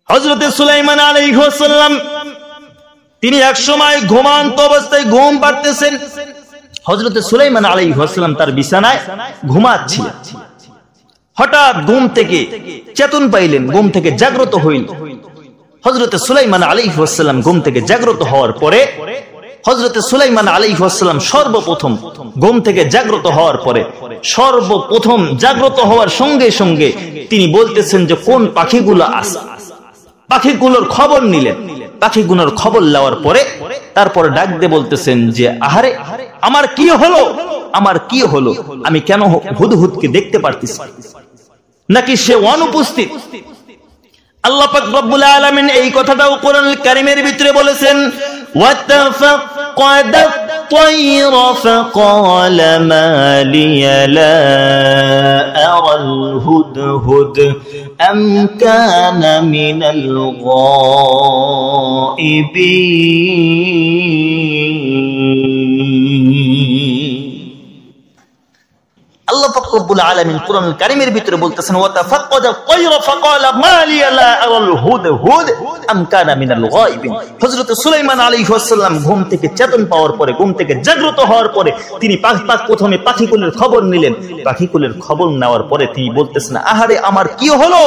হযরতে সুলাইমান আলাইহিস সালাম তিনি এক সময় ঘুমান্ত অবস্থায় ঘুম পাড়তেছেন। হযরতে সুলাইমান আলাইহিস সালাম তার বিছানায় ঘুমাচ্ছিলেন। হঠাৎ ঘুম থেকে চেতন পাইলেন, ঘুম থেকে জাগ্রত হইলেন। হযরতে সুলাইমান আলাইহিস সালাম ঘুম থেকে জাগ্রত হওয়ার পরে হযরতে সুলাইমান আলাইহিস সালাম সর্বপ্রথম ঘুম থেকে জাগ্রত হওয়ার পরে সর্বপ্রথম জাগ্রত হওয়ার সঙ্গে সঙ্গে তিনি বলতেছেন যে কোন পাখিগুলো আছে, পাখিগুলোর খবর নিলেন। পাখিগুলোর খবর নেওয়ার পরে তারপরে ডাক দিয়ে বলতেছেন যে আহারে আমার কি হলো, আমার কি হলো, আমি কেন হুদহুদকে দেখতে পারতেছি নাকি সে অনুপস্থিত। আল্লাহ পাক রব্বুল আলামিন এই কথাটাও কোরআনুল কারীমের ভিতরে বলেছেন, ওয়াতাফাক্কাদা الطير فقال ما لي لا أرى الهدهد أم كان من الغائبين। আল্লাহ পাক রব্বুল আলামিন কোরআনুল কারীমের ভিতরে বলতেছেন ওয়াতাফাক্কাদা الطير فقال ما لي لا أرى الهدهد أم كان من الغائبين। হযরত সুলাইমান আলাইহিস সালাম ঘুম থেকে চেতন পাওয়ার পরে, ঘুম থেকে জাগ্রত হওয়ার পরে তিনি প্রথমে পাখিকুলের খবর নিলেন। পাখিকুলের খবর নেওয়ার পরে তিনি বলতেছেন আহারে আমার কি হলো,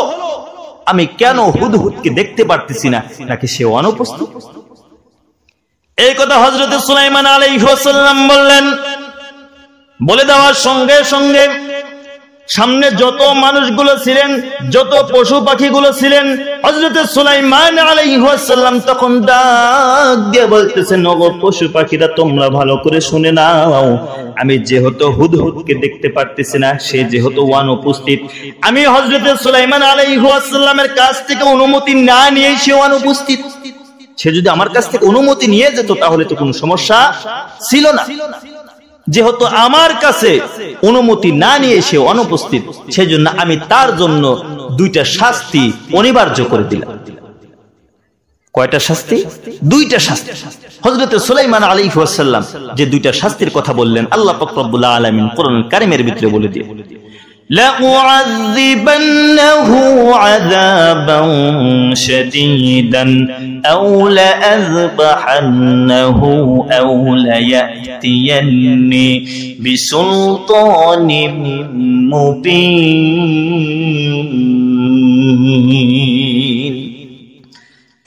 আমি কেন হুদহুদকে দেখতে পারতেছি না নাকি সে অনুপস্থিত। এই কথা হযরত সুলাইমান আলাইহিস সালাম বললেন। বলে দেওয়ার সঙ্গে সঙ্গে সামনে যত মানুষগুলো ছিলেন, যত পশু পাখিগুলো ছিলেন, হযরত সুলাইমান আলাইহিস সালাম তখন ডাক দিয়ে বলতেছেন ওগো পশু পাখিরা তোমরা ভালো করে শুনে নাও, আমি যেহেতু হুদহুদকে দেখতে পারতেছি না, সে যেহেতু অনুপস্থিত, আমি হযরত সুলাইমান আলাইহিস সালামের কাছ থেকে অনুমতি না নিয়ে সে অনুপস্থিত। সে যদি আমার কাছ থেকে অনুমতি নিয়ে যেত তাহলে তো কোনো সমস্যা ছিল না। যেহেতু আমার কাছে অনুমতি না নিয়ে সে অনুপস্থিত, সেজন্য আমি তার জন্য দুইটা শাস্তি অনিবার্য করে দিলাম। কয়টা শাস্তি? দুইটা শাস্তি। হযরত সুলাইমান আলাইহিস সালাম যে দুইটা শাস্তির কথা বললেন আল্লাহ পাক রব্বুল আলামিন কোরআনুল কারীমের ভিতরে বলে দিয়ে لأعذبنه عذابا شديدا أو لأذبحنه أو ليأتيني بسلطان مبين।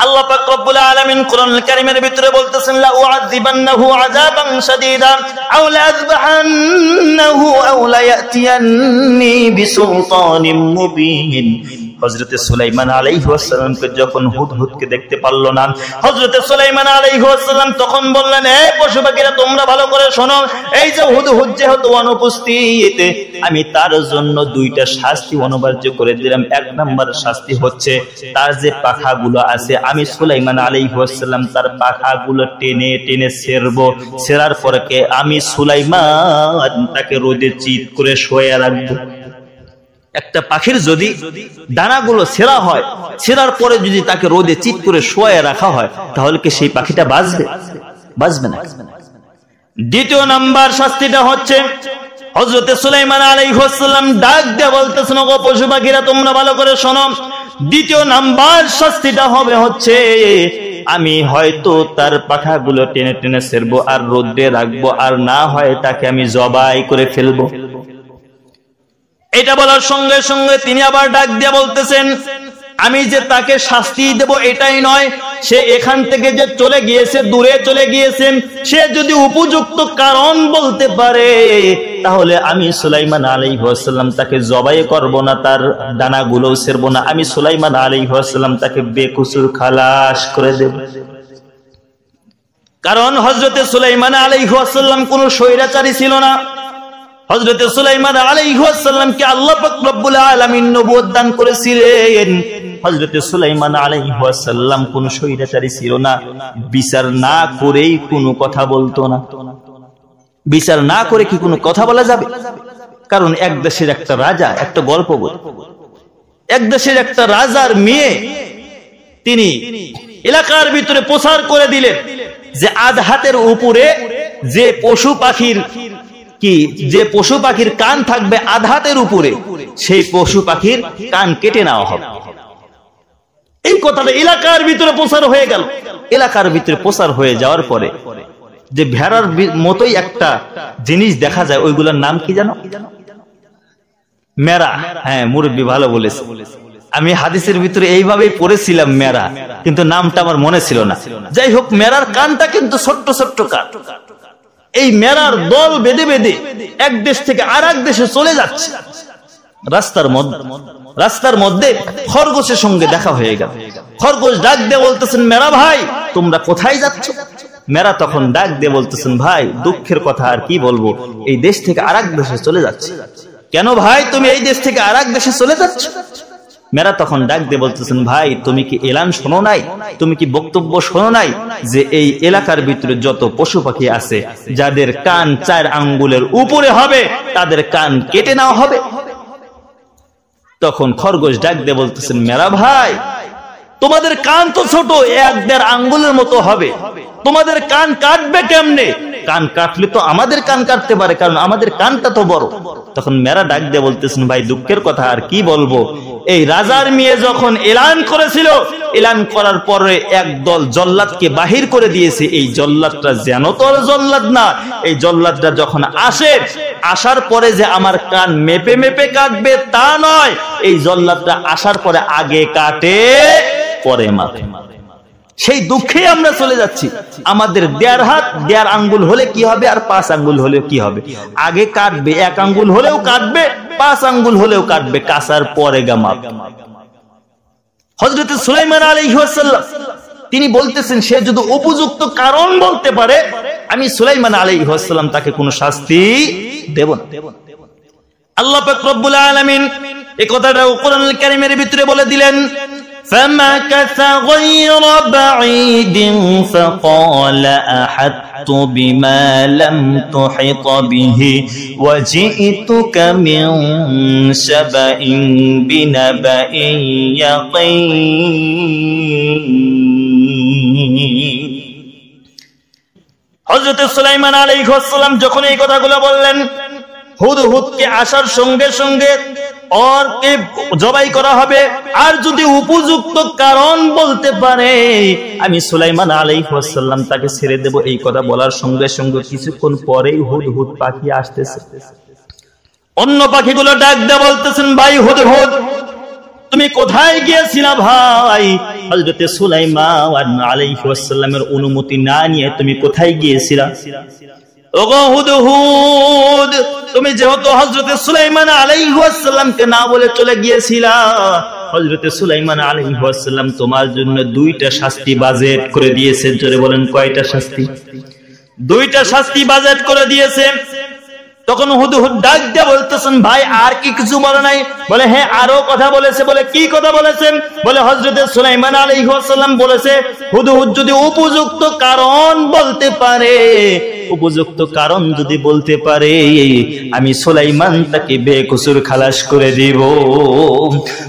আল্লাহ পাক রব্বুল আলামিন কোরআনুল কারীমের ভিতরে বলতেছেন লা উআযিবান্নাহু আযাবান শাদীদা আও লাযবাহান্নাহু আও লায়াতিয়ান্নি বিসুলতানিম মুবিন। হযরত সুলাইমান আলাইহিস সালামকে যখন হুদহুদকে দেখতে পারল না, হযরত সুলাইমান আলাইহিস সালাম তখন বললেন এই পশু পাখিরা তোমরা ভালো করে শোনো, এই যে হুদহুদ যেহেতু অনুপস্থিত, আমি তার জন্য দুইটা শাস্তি অনিবার্য করে দিলাম। এক নাম্বার শাস্তি হচ্ছে তার যে পাখাগুলো আছে, আমি সুলাইমান আলাইহিস সালাম তার পাখাগুলো টেনে টেনে ছেড়বো, ছেড়ার পরে আমি সুলাইমান তাকে রোদে চিৎ করে শোয়া রাখবো। একটা পাখির যদি ডানাগুলো ছেঁড়া হয়, ছেঁড়ার পরে যদি তাকে রোদে চিৎ করে শোয়া রাখা হয়, তাহলে কি সেই পাখিটা বাঁচবে? বাঁচবে না। দ্বিতীয় নাম্বার শাস্তিটা হচ্ছে হযরত সুলাইমান আলাইহিস সালাম ডাক দিয়ে বলতেছেন ওগো পশু পাখিরা তোমরা ভালো করে শোনো, দ্বিতীয় নাম্বার শাস্তিটা হবে হচ্ছে আমি হয়তো তার পাখাগুলো টেনে টেনে ছেড়বো আর রোদে রাখবো, আর না হয় তাকে আমি জবাই করে ফেলবো। এটা বলার সঙ্গে সঙ্গে তিনি আবার ডাক দিয়ে বলতেছেন আমি যে তাকে শাস্তি দেব এটাই নয়, সে এখান থেকে যে চলে গিয়েছে, দূরে চলে গিয়েছেন, সে যদি উপযুক্ত কারণ বলতে পারে তাহলে আমি সুলাইমান আলাইহিস সালাম তাকে জবাই করব না, তার ডানাগুলো ছেড়ব না, আমি সুলাইমান আলাইহিস সালাম তাকে বেকসুর খালাস করে দেব। কারণ হযরত সুলাইমান আলাইহিস সালাম কোনো স্বৈরাচারী ছিল না। হযরত সুলাইমান আলাইহিস সালামকে আল্লাহ পাক রব্বুল আলামিন নবুয়ত দান করেছিলেন। হযরত সুলাইমান আলাইহিস সালাম কোন স্বৈরাচারী ছিল না, বিচার না করেই কোনো কথা বলতো না। বিচার না করে কি কোনো কথা বলা যাবে? কারণ এক দেশের একটা রাজা, একটা গল্প বল, এক দেশের একটা রাজার মেয়ে তিনি এলাকার ভিতরে প্রচার করে দিলেন যে আধ হাতের উপরে যে পশু পাখির কান থাকবে আধ হাতের উপরে, সেই পশু পাখির কান কেটে নেওয়া হবে। এই কথাটা এলাকার ভিতরে প্রচার হয়ে গেল। এলাকার ভিতরে প্রচার হয়ে যাওয়ার পরে যে ভেড়ার মতোই একটা জিনিস দেখা যায়, ওইগুলোর নাম কি জানো? মেরা। হ্যাঁ, মুরব্বী ভালো বলেছে। আমি হাদিসের ভিতরে এইভাবেই পড়েছিলাম মেরা, কিন্তু নামটা আমার মনে ছিল না। যাই হোক, মেরার কানটা কিন্তু ছোট্ট ছোট্ট কান। এই মেরার দল বেঁধে বেঁধে এক দেশ থেকে আর এক দেশে চলে যাচ্ছে। রাস্তার মধ্যে খরগোশের সঙ্গে দেখা হয়ে গেল। খরগোশ ডাক দিয়ে বলতেছেন, মেরা ভাই তোমরা কোথায় যাচ্ছ? মেরা তখন ডাক দিয়ে বলতেছেন, ভাই দুঃখের কথা আর কি বলবো, এই দেশ থেকে আর এক দেশে চলে যাচ্ছে। কেন ভাই তুমি এই দেশ থেকে আর এক দেশে চলে যাচ্ছ? মেরা তখন ডাক দিয়ে বলতেছেন, ভাই তুমি কি এলান শোনো নাই, তুমি কি বক্তব্য শোনো নাই যে এই এলাকার ভিতরে যত পশু পাখি আছে যাদের কান 4 আঙ্গুলের উপরে হবে তাদের কান কেটে নেওয়া হবে। তখন খরগোশ ডাক দিয়ে বলতেছেন, মেরা ভাই তোমাদের কান তো ছোট, 1-1.5 আঙ্গুলের মতো হবে, তোমাদের কান কাটবে কেমনে? কান কাটলে তো আমাদের কান কাটতে পারে, কারণ আমাদের কানটা তো বড়। তখন মেরা ডাক দিয়ে বলতেছেন, ভাই দুঃখের কথা আর কি বলবো, এই রাজার মেয়ে যখন এলান করেছিল, এলান করার পরে একদল জল্লাদকে বাহির করে দিয়েছে। এই জল্লাদটা যেন তোর জল্লাদ না, এই জল্লাদটা যখন আসার পরে যে আমার কান মেপে মেপে কাটবে তা নয়, এই জল্লাদটা আসার পরে আগে কাটে পরে মাপে। সেই দুঃখে আমরা চলে যাচ্ছি। আমাদের 1.5 হাত 1.5 আঙ্গুল হলে কি হবে, আর 5 আঙ্গুল হলেও কি হবে? আগে কাটবে, 1 আঙ্গুল হলেও কাটবে, 5 আঙ্গুল হলেও কাটবে, কাসার পরে গামাপ। হযরত সুলাইমান আলাইহিস সালাম তিনি বলতেছেন, সে যদি উপযুক্ত কারণ বলতে পারে, আমি সুলাইমান আলাইহিস সালাম তাকে কোনো শাস্তি দেব না। আল্লাহ পাক রব্বুল আলামিন এই কথাটা কোরআনুল কারীমের ভিতরে বলে দিলেন, فمكث غير بعيد فقال أحطت بما لم تحط به وجئتك من سبأ بنبأ يقين। হযরত সুলাইমান আলাইহিস সালাম যখন এই কথাগুলো বললেন, হুদহুদকে আসার সঙ্গে সঙ্গে ওরকে জবাই করা হবে, আর যদি উপযুক্ত কারণ বলতে পারে আমি সুলাইমান আলাইহিস সালাম তাকে ছেড়ে দেব। এই কথা বলার সঙ্গে সঙ্গে কিছুক্ষণ পরেই হুদহুদ পাখি আসতেছে। অন্য পাখিগুলো ডাক দিয়ে বলতেছেন, ভাই হুদহুদ তুমি কোথায় গিয়েছিলা ভাই? হযরত সুলাইমান আলাইহিস সালামের অনুমতি না নিয়ে তুমি কোথায় গিয়েছিলা? ওগো হুদহুদ, তুমি যেহেতু হযরত সুলাইমান আলাইহিস সালামকে না বলে চলে গিয়েছিলা, হযরত সুলাইমান আলাইহিস সালাম তোমার জন্য 2টা শাস্তি বাজেট করে দিয়েছে। জোরে বলেন, কয়টা শাস্তি? 2টা শাস্তি বাজেট করে দিয়েছে। তখন হুদহুদ ডাক দিয়ে বলতেছেন, ভাই আর কি কিছু বলে নাই? বলে, হ্যাঁ আরো কথা বলেছে। বলে, কি কথা বলেছেন? বলে, হযরত সুলাইমান আলাইহিস সালাম বলেছে হুদহুদ যদি উপযুক্ত কারণ বলতে পারে, উপযুক্ত কারণ যদি বলতে পারে আমি সুলাইমান তাকে বেকসুর খালাস করে দিব।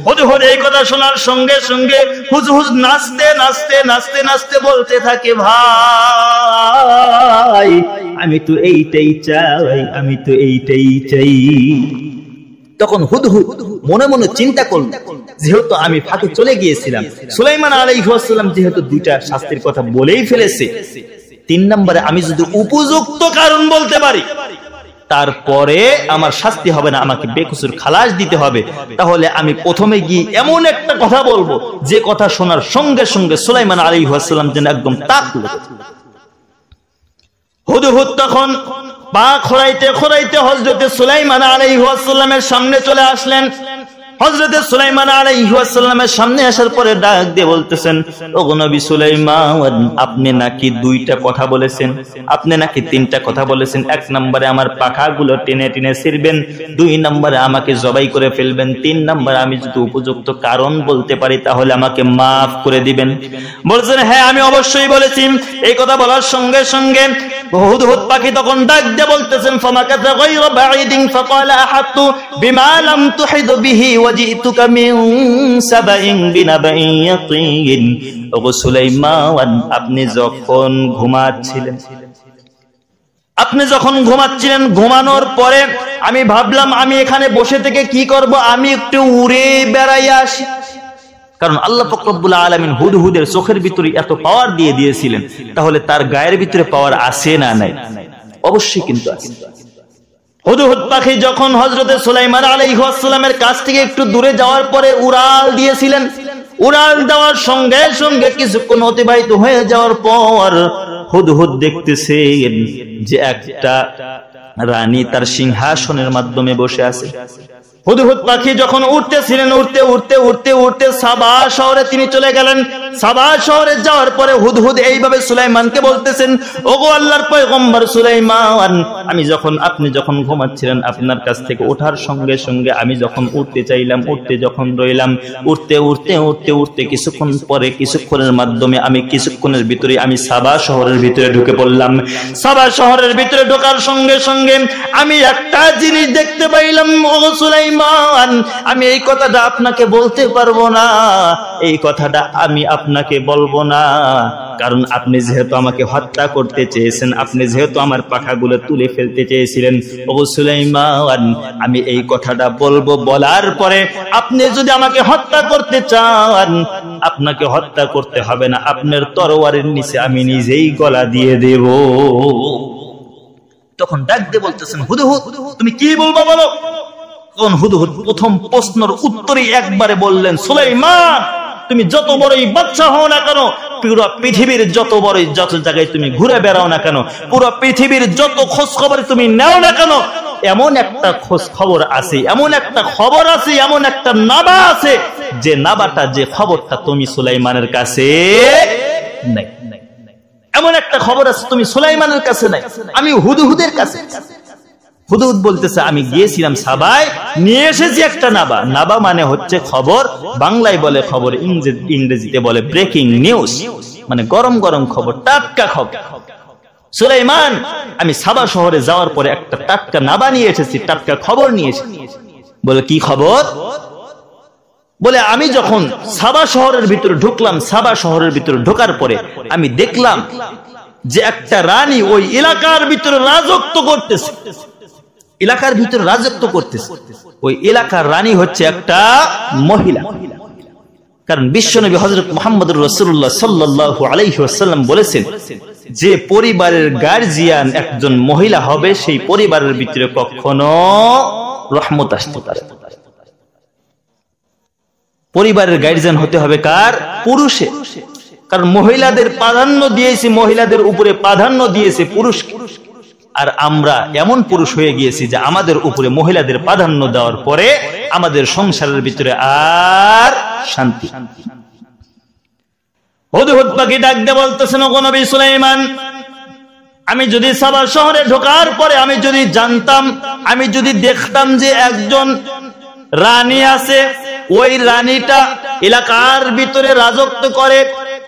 হুদহুদ এই কথা শোনার সঙ্গে সঙ্গে হুদহুদ নাচতে নাচতে নাচতে নাচতে বলতে থাকে, ভাই আমি তো এইটাই চাই, আমি তো এইটাই চাই। তখন হুদহুদ মনে মনে চিন্তা করল, যেহেতু আমি ফাঁকে চলে গিয়েছিলাম, সুলাইমান আলাইহিস সালাম যেহেতু 2টা শাস্তির কথা বলেই ফেলেছে, 3 নম্বরে আমি যদি উপযুক্ত কারণ বলতে পারি তারপরে আমার শাস্তি হবে না, আমাকে বেকসুর খালাস দিতে হবে। তাহলে আমি প্রথমে গিয়ে এমন একটা কথা বলবো যে কথা শোনার সঙ্গে সঙ্গে সুলাইমান আলাইহিস সালাম যেন একদম তাক লেগে যায়। হুদহুদ তখন পা খোঁড়াইতে খোঁড়াইতে হযরত সুলাইমান আলাইহিস সালামের সামনে চলে আসলেন। হযরত সুলাইমান আলাইহিস সালামের সামনে আসার পরে ডাক দিয়ে বলতেছেন, ওগো নবী সুলাইমান, আপনি নাকি 2টা কথা বলেছেন, আপনি নাকি 3টা কথা বলেছেন। 1 নম্বরে আমার পাখাগুলো টেনে টেনে ছিঁড়বেন, 2 নম্বরে আমাকে জবাই করে ফেলবেন, 3 নম্বরে আমি যদি উপযুক্ত কারণ বলতে পারি তাহলে আমাকে মাফ করে দিবেন। বলছেন, হ্যাঁ আমি অবশ্যই বলেছি। এই কথা বলার সঙ্গে সঙ্গে হুদহুদ পাখি তখন ডাক দিয়ে বলতেছেন, ফামাকাথা গায়রা বাঈদিন ফাকালা আহাতু বিমা লাম তুহিদ বিহি ওয়াজিতুকা মিন সাবাইন বিনাবাইন ইয়াকিন। ওগো সুলাইমান, আপনি যখন ঘুমাচ্ছিলেন, ঘুমানোর পরে আমি ভাবলাম আমি এখানে বসে থেকে কি করব, আমি একটু উড়ে বেড়াই আসি। কারণ আল্লাহ পাক রব্বুল আলামিন হুদহুদের চোখের ভিতরে এত পাওয়ার দিয়ে দিয়েছিলেন, তাহলে তার গায়ের ভিতরে পাওয়ার আছে না নাই? অবশ্যই কিন্তু আছে। হুদহুদ পাখি যখন হযরতে সুলাইমান আলাইহিস সালামের কাছ থেকে একটু দূরে যাওয়ার পরে উড়াল দিয়েছিলেন, উড়াল দেওয়ার সঙ্গে সঙ্গে কিছুক্ষণ অতিবাহিত হয়ে যাওয়ার পর হুদহুদ দেখতেছেন যে একটা রানী তার সিংহাসনের মাধ্যমে বসে আছে। হুদহুদ পাখি যখন উঠতেছিলেন, উঠতে উঠতে উঠতে উঠতে সাবা শহরে তিনি চলে গেলেন। সাবা শহরে যাওয়ার পরে হুদহুদ এইভাবে সুলাইমানকে বলতেছেন, ওগো আল্লাহর পয়গম্বর সুলাইমান, আপনি যখন ঘুমাচ্ছিলেন, আপনার কাছ থেকে ওঠার সঙ্গে সঙ্গে আমি যখন উঠতে চাইলাম, উঠতে যখন রইলাম, উঠতে উঠতে উঠতে উঠতে কিছুক্ষণের মাধ্যমে কিছুক্ষণের ভিতরে আমি সাবা শহরের ভিতরে ঢুকে পড়লাম। সাবা শহরের ভিতরে ঢোকার সঙ্গে সঙ্গে আমি একটা জিনিস দেখতে পাইলাম, ওগো সুলাইমান, আমি এই কথাটা আপনাকে বলতে পারবো না, এই কথাটা আমি আপনাকে বলবো না, কারণ আপনি যেহেতু আমাকে হত্যা করতে চেয়েছেন, আপনি যেহেতু আমার পাখাগুলো তুলে ফেলতে চেয়েছিলেন, ওগো সুলাইমান, আমি এই কথাটা বলবো। বলার পরে আপনি যদি আমাকে হত্যা করতে চান, আপনাকে হত্যা করতে হবে না, আপনার তরোয়ারের নিচে আমি নিজেই গলা দিয়ে দেব। তখন ডাক দিয়ে বলতেছেন, হুদহুদ তুমি কি বলবো বলো। তখন হুদহুদ প্রথম প্রশ্নের উত্তরে একবারে বললেন, সুলাইমান, তুমি যত বড়ই বাচ্চা হও না কেন, পুরো পৃথিবীর যত জায়গায় তুমি ঘুরে বেড়াও না কেন, পুরো পৃথিবীর যত খোঁজ খবর তুমি নাও না কেন, এমন একটা খোঁজ খবর আছে, এমন একটা খবর আছে, এমন একটা নাবা আছে, যে নাবাটা, যে খবরটা তুমি সুলাইমানের কাছে নাই। এমন একটা খবর আছে তুমি সুলাইমানের কাছে নাই, আমি হুদহুদের কাছে। হুদহুদ বলতেছে, আমি গিয়েছিলাম সাবায়, নিয়ে এসেছি একটা নাবা। নাবা মানে হচ্ছে খবর, বাংলায় বলে খবর, ইংরেজিতে বলে ব্রেকিং নিউজ, মানে গরম গরম খবর, টাটকা খবর। সুলাইমান, আমি সাবা শহরে যাওয়ার পরে একটা টাটকা নাবা নিয়ে এসেছি, টাটকা খবর নিয়ে এসেছি। বলে কি খবর? বলে আমি যখন সাবা শহরের ভিতরে ঢুকলাম, সাবা শহরের ভিতরে ঢোকার পরে আমি দেখলাম যে একটা রানী ওই এলাকার ভিতরে রাজত্ব করতেছে, এলাকার ভিতরে রাজত্ব করতেছে। ওই এলাকার রানী হচ্ছে একটা মহিলা, কারণ বিশ্বনবী হযরত মুহাম্মদুর রাসূলুল্লাহ সাল্লাল্লাহু আলাইহি ওয়াসাল্লাম বলেছেন যে পরিবারের গার্জিয়ান একজন মহিলা হবে, সেই পরিবারের ভিতরে কখনো রহমত আসতে পারে। পরিবারের গার্জিয়ান হতে হবে কার? পুরুষে, কারণ মহিলাদের প্রাধান্য দিয়েছে, মহিলাদের উপরে প্রাধান্য দিয়েছে পুরুষকে। আর আমরা এমন পুরুষ হয়ে গিয়েছি যে আমাদের উপরে মহিলাদের প্রাধান্য দেওয়ার পরে আমাদের সংসারের ভিতরে আর শান্তি। হুদহুদ পাখি ডাক দিয়ে বলতেছেন, ওগো নবী সুলাইমান, আমি যদি সাবা শহরে ঢোকার পরে আমি যদি জানতাম, আমি যদি দেখতাম যে একজন রানী আছে, ওই রানীটা এলাকার ভিতরে রাজত্ব করে,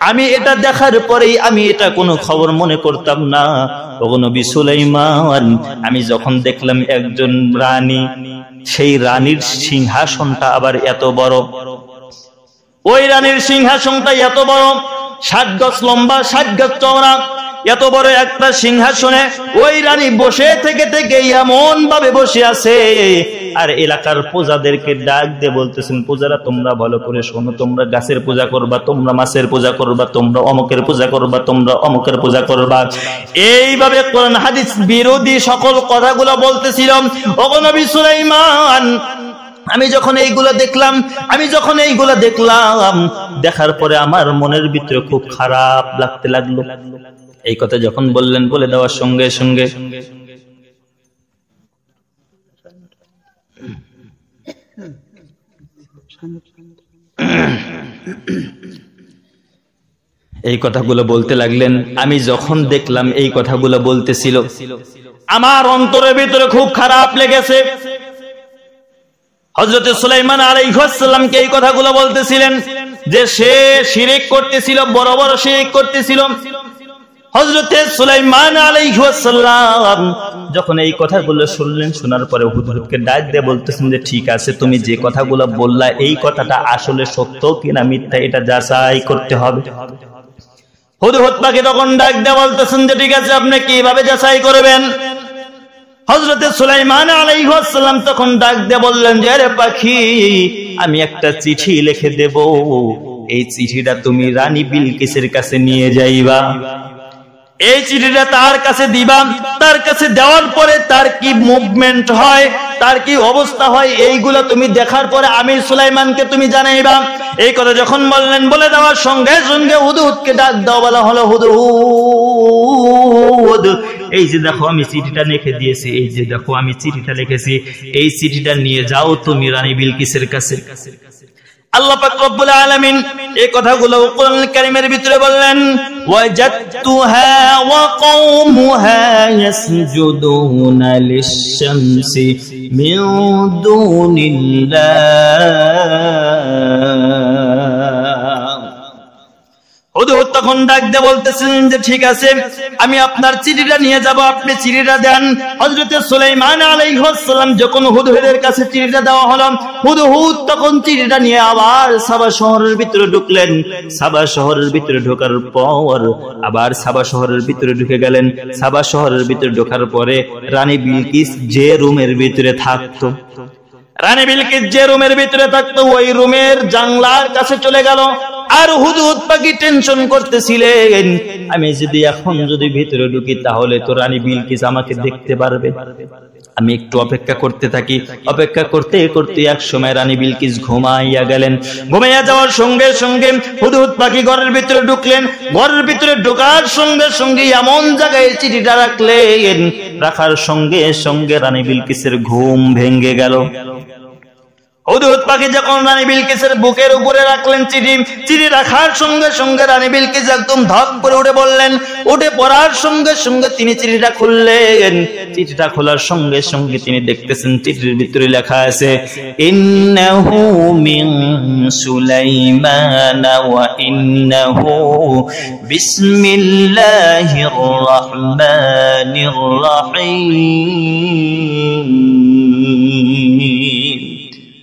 আমি এটা দেখার পরেই আমি এটা কোনো খবর মনে করতাম না। ওগো নবী সুলাইমান, আমি যখন দেখলাম একজন রানী, সেই রানীর সিংহাসনটা আবার এত বড়, ওই রানীর সিংহাসনটা এত বড়, 60 গজ লম্বা, 60 গজ চওড়া, এত বড় একটা সিংহাসনে ওই রানী বসে থেকে এমন ভাবে বসে আছে। আর এলাকার প্রজাদেরকে ডাক দিয়ে বলতেছেন, প্রজারা তোমরা ভালো করে শোনো, তোমরা গাছের পূজা করবা, তোমরা মাছের পূজা করবা, তোমরা অমুকের পূজা করবা, তোমরা অমুকের পূজা করবা। এইভাবে কোরআন হাদিস বিরোধী সকল কথাগুলো বলতেছিলাম। ওগো নবী সুলাইমান, আমি যখন এইগুলো দেখলাম, দেখার পরে আমার মনের ভিতরে খুব খারাপ লাগতে লাগলো। এই কথা যখন বললেন, বলে দেওয়ার সঙ্গে সঙ্গে এই কথাগুলো বলতে লাগলেন। আমি যখন দেখলাম এই কথাগুলো বলতেছিল, আমার অন্তরের ভিতরে খুব খারাপ লেগেছে। হযরত সুলাইমান আলাইহিস সালামকে এই কথাগুলো বলতেছিলেন যে সে শিরক করতেছিল, বড় বড় শিরক করতেছিল। হযরত সুলাইমান আলাইহিস সালাম যখন এই কথাগুলো শুনলেন, শোনার পরে হুদহুদকে ডাক দিয়ে বলতেছেন যে ঠিক আছে, তুমি যে কথাগুলো বললা এই কথাটা আসলে সত্য কিনা মিথ্যা এটা যাচাই করতে হবে। হুদহুদ পাখি তখন ডাক দিয়ে বলতেছেন যে ঠিক আছে, আপনি কিভাবে যাচাই করবেন? হযরতে সুলাইমান আলাইহিস সালাম তখন ডাক দিয়ে বললেন যে আরে পাখি, আমি একটা চিঠি লিখে দেব, এই চিঠিটা তুমি রানী বিলকিসের কাছে নিয়ে যাইবা, এই চিঠিটা তার কাছে দিবা, তার কাছে দেওয়ার পরে তার কি মুভমেন্ট হয়, তার কি অবস্থা হয়, এইগুলা তুমি দেখার পরে আমি সুলাইমানকে তুমি জানাইবা। এই কথা যখন বললেন, বলে দেওয়ার সঙ্গে সঙ্গে হুদহুদকে ডাক দাও, বলা হলো হুদহুদ, এই যে দেখো আমি চিঠিটা লিখে দিয়েছি, এই যে দেখো আমি চিঠিটা লিখেছি, এই চিঠিটা নিয়ে যাও তুমি রানী বিলকিসের কাছে। আল্লাহ পাক রব্বুল আলামিন এই কথাগুলো কোরআন কারীমের ভিতরে বললেন, ওয়াজাদতুহা ওয়া কওমুহা ইয়াসজুদুনা লিশ-শামসি মিন দুনিল্লাহ। হুদহুদ তখন ডাক দিয়ে বলতেছিলেন যে ঠিক আছে, আমি আপনার চিঠিটা নিয়ে যাব, আপনি চিঠিটা দেন। হযরতে সুলাইমান আলাইহিস সালাম যখন হুদহুদের কাছে চিঠিটা দেওয়া হলো, হুদহুদ তখন চিঠিটা নিয়ে আবার সাবা শহরের ভিতরে ঢুকলেন। সাবা শহরের ভিতরে ঢোকার পর আবার সাবা শহরের ভিতরে ঢুকে গেলেন। সাবা শহরের ভিতরে ঢোকার পরে রানী বিলকিস যে রুমের ভিতরে থাকতো, রানী বিলকিস যে রুমের ভিতরে থাকতো, ওই রুমের জানলার কাছে চলে গেল। আর হুদহুদ পাখি টেনশন করতেছিলেন, আমি যদি এখন যদি ভিতরে ঢুকি তাহলে তো রানী বিলকিস আমাকে দেখতে পারবে। আমি একটু অপেক্ষা করতে থাকি। অপেক্ষা করতে করতে এক সময় রানী বিলকিস ঘুমাইয়া গেলেন। ঘুমাইয়া যাওয়ার সঙ্গে সঙ্গে হুদহুদ পাখি ঘরের ভিতরে ঢুকলেন। ঘরের ভিতরে ঢোকার সঙ্গে সঙ্গে এমন জায়গায় চিঠিটা রাখলেন, রাখার সঙ্গে সঙ্গে রানী বিলকিসের ঘুম ভেঙে গেল। হুদহুদ পাখি যখন রানী বিলকিসের বুকের উপরে রাখলেন চিঠি, চিঠি রাখার সঙ্গে সঙ্গে রানী বিলকিস একদম ধপ করে উঠে বললেন। উঠে পড়ার সঙ্গে সঙ্গে তিনি চিঠিটা খুললেন। চিঠিটা খোলার সঙ্গে সঙ্গে তিনি দেখতেছেন চিঠির ভিতরে লেখা আছে, ইন্নাহু মিন সুলাইমান ওয়া ইন্নাহু বিসমিল্লাহির রহমানির রহিম।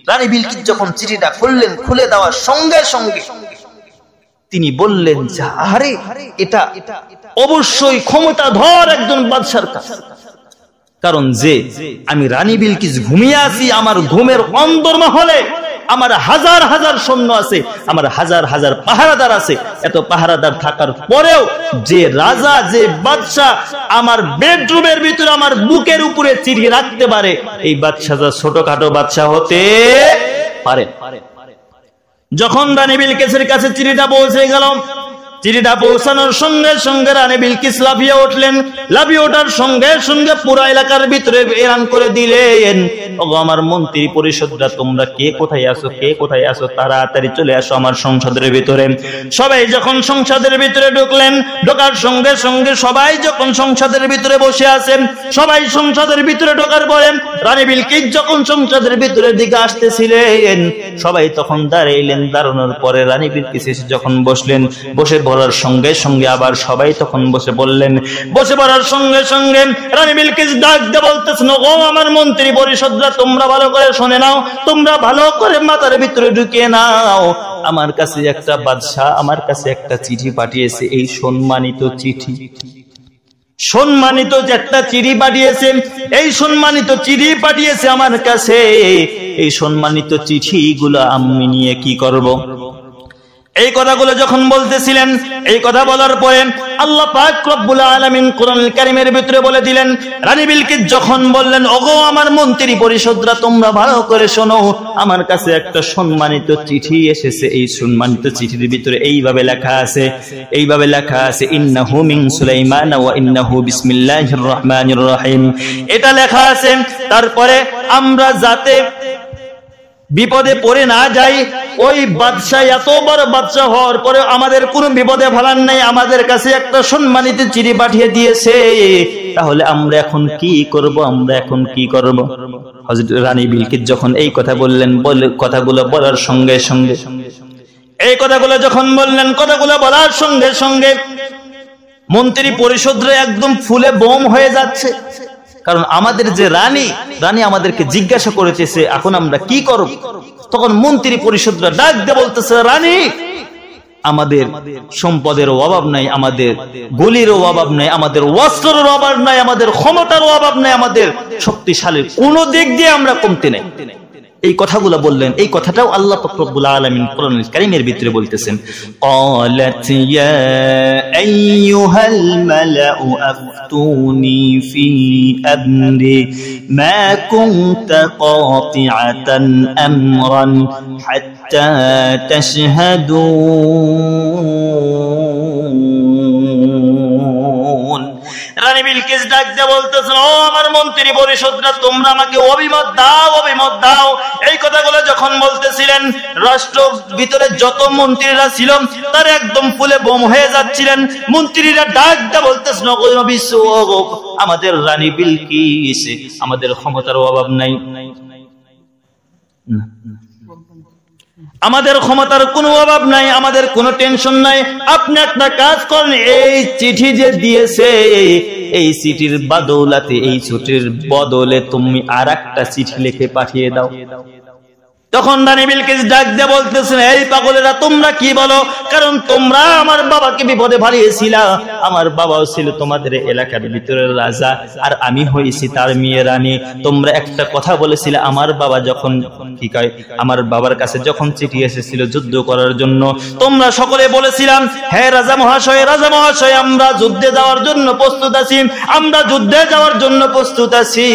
রানী বিলকিস যখন চিঠিটা খুললেন, খুলে দেওয়ার সঙ্গে সঙ্গে তিনি বললেন যে আরে এটা অবশ্যই ক্ষমতাধর একজন বাদশার কাজ। কারণ যে আমি রানী বিলকিস ঘুমিয়ে আছি, আমার ঘুমের অন্তর্মহলে আমার হাজার হাজার সৈন্য আছে, আমার হাজার হাজার পাহারাদার আছে। এত পাহারাদার থাকার পরেও যে রাজা, যে বাদশা আমার বেডরুমের ভিতরে আমার বুকের উপরে চিঠি রাখতে পারে, এই বাদশা ছোটখাটো বাদশা হতে পারে। যখন রানী বিলকিসের কাছে চিঠিটা পৌঁছে গেল, চিঠিটা পৌঁছানোর সঙ্গে সঙ্গে রানী বিলকিস লাফিয়ে উঠলেন। লাফিয়ে ওঠার সঙ্গে সঙ্গে পুরো এলাকার ভিতরে এলান করে দিলেন, ওগো আমার মন্ত্রী পরিষদরা, তোমরা কে কোথায় আছো, কে কোথায় আছো, তাড়াতাড়ি চলে আসো আমার সংসদের ভিতরে। সবাই যখন সংসদের ভিতরে ঢুকলেন, ঢোকার সঙ্গে সঙ্গে সবাই যখন সংসদের ভিতরে বসে আছেন, সবাই সংসদের ভিতরে ঢোকার পরে রানী বিলকিস যখন সংসদের ভিতরের দিকে আসতেছিলেন, সবাই তখন দাঁড়াইলেন। দাঁড়ানোর পরে রানী বিলকিস এসে যখন বসলেন, বসে পড়ার সঙ্গে সঙ্গে আবার সবাই তখন বসে পড়লেন। বসে পড়ার সঙ্গে সঙ্গে রানী বিলকিস ডাক দিয়ে বলতেছেন, ও আমার মন্ত্রী পরিষদরা, তোমরা ভালো করে শুনে নাও, তোমরা ভালো করে মাথার ভিতরে ঢুকিয়ে নাও। আমার কাছে একটা বাদশা আমার কাছে একটা চিঠি পাঠিয়েছে, এই সম্মানিত চিঠি, সম্মানিত যে একটা চিঠি পাঠিয়েছে, এই সম্মানিত চিঠি পাঠিয়েছে আমার কাছে। এই সম্মানিত চিঠিগুলো আমি নিয়ে কি করব? এই কথাগুলো যখন বলতেছিলেন, এই কথা বলার পরে আল্লাহ পাক রব্বুল আলামিন কোরআনুল কারীমের ভিতরে বলে দিলেন, রানী বিলকিস যখন বললেন, ওগো আমার মন্ত্রী পরিষদরা, তোমরা ভালো করে শোনো, আমার কাছে একটা সম্মানিত চিঠি এসেছে। এই সম্মানিত চিঠির ভিতরে এইভাবে লেখা আছে, এইভাবে লেখা আছে, ইন্নাহু মিন সুলাইমান ওয়া ইন্নাহু বিসমিল্লাহির রহমানির রহিম। এটা লেখা আছে। তারপরে আমরা যাতে বিপদে পড়ে না যাই, ওই বাদশা এত বড় বাদশা হওয়ার পরে আমাদের কোনো বিপদে ফেলার নাই, আমাদের কাছে একটা সম্মানিত চিঠি পাঠিয়ে দিয়েছে। তাহলে আমরা এখন কি করব? আমরা এখন কি করব? হযরত রানী বিলকিস যখন এই কথা বললেন, কথাগুলো বলার সঙ্গে সঙ্গে, এই কথাগুলো যখন বললেন, কথাগুলো বলার সঙ্গে সঙ্গে মন্ত্রী পরিষদরা একদম ফুলে বোম হয়ে যাচ্ছে। কারণ আমাদের যে রানী, রানী আমাদেরকে জিজ্ঞাসা করেছে এখন আমরা কি করব। তখন মন্ত্রী পরিষদরা ডাক দিয়ে বলতেছে, রানী আমাদের সম্পদের অভাব নাই, আমাদের গলিরও অভাব নাই, আমাদের অস্ত্রের অভাব নাই, আমাদের ক্ষমতার অভাব নাই, আমাদের শক্তিশালীর কোন দিক দিয়ে আমরা কমতে নাই। এই কথাগুলো বললেন, এই কথাটাও আল্লাহ পাক রব্বুল আলামিন কোরআনুল কারীমের ভিতরে বলতেছেন, ক্বালাত ইয়া আইয়ুহাল মালাউ আফতুনি ফি আমরি মা কুনতা কাতিআতান আমরান হাত্তা তাশহাদুন। রানী বিলকিস ডাক দিয়ে বলতেছেন, ও আমার মন্ত্রী পরিষদরা, তোমরা আমাকে অভিমত দাও, অভিমত দাও। এই কথাগুলো যখন বলতেছিলেন, রাষ্ট্র ভিতরে যত মন্ত্রীরা ছিল তারা একদম ফুলে বোম হয়ে যাচ্ছিলেন। মন্ত্রীরা ডাক দিয়ে বলতেছেন, আমাদের রানী বিলকিস, আমাদের ক্ষমতার অভাব নাই, আমাদের ক্ষমতার কোনো অভাব নাই, আমাদের কোনো টেনশন নাই। আপনি একটা কাজ করেন, এই চিঠি যে দিয়েছে, এই চিঠির বদৌলতে, এই চিঠির বদলে তুমি আর একটা চিঠি লিখে পাঠিয়ে দাও। তখন রানী বিলকিস ডাক দিয়ে বলতেছেন, এই পাগলেরা, তোমরা কি বলো? কারণ তোমরা আমার বাবাকে বিপদে ফেলিয়েছিলা। আমার বাবাও ছিল তোমাদের এলাকার ভিতরের রাজা, আর আমি হয়েছি তার মেয়ে রানী। তোমরা একটা কথা বলেছিলে, আমার বাবা যখন কি কয়, আমার বাবার কাছে যখন চিঠি এসেছিল যুদ্ধ করার জন্য, তোমরা সকলে বলেছিলাম, হে রাজা মহাশয়, রাজা মহাশয়, আমরা যুদ্ধে যাওয়ার জন্য প্রস্তুত আছি, আমরা যুদ্ধে যাওয়ার জন্য প্রস্তুত আছি।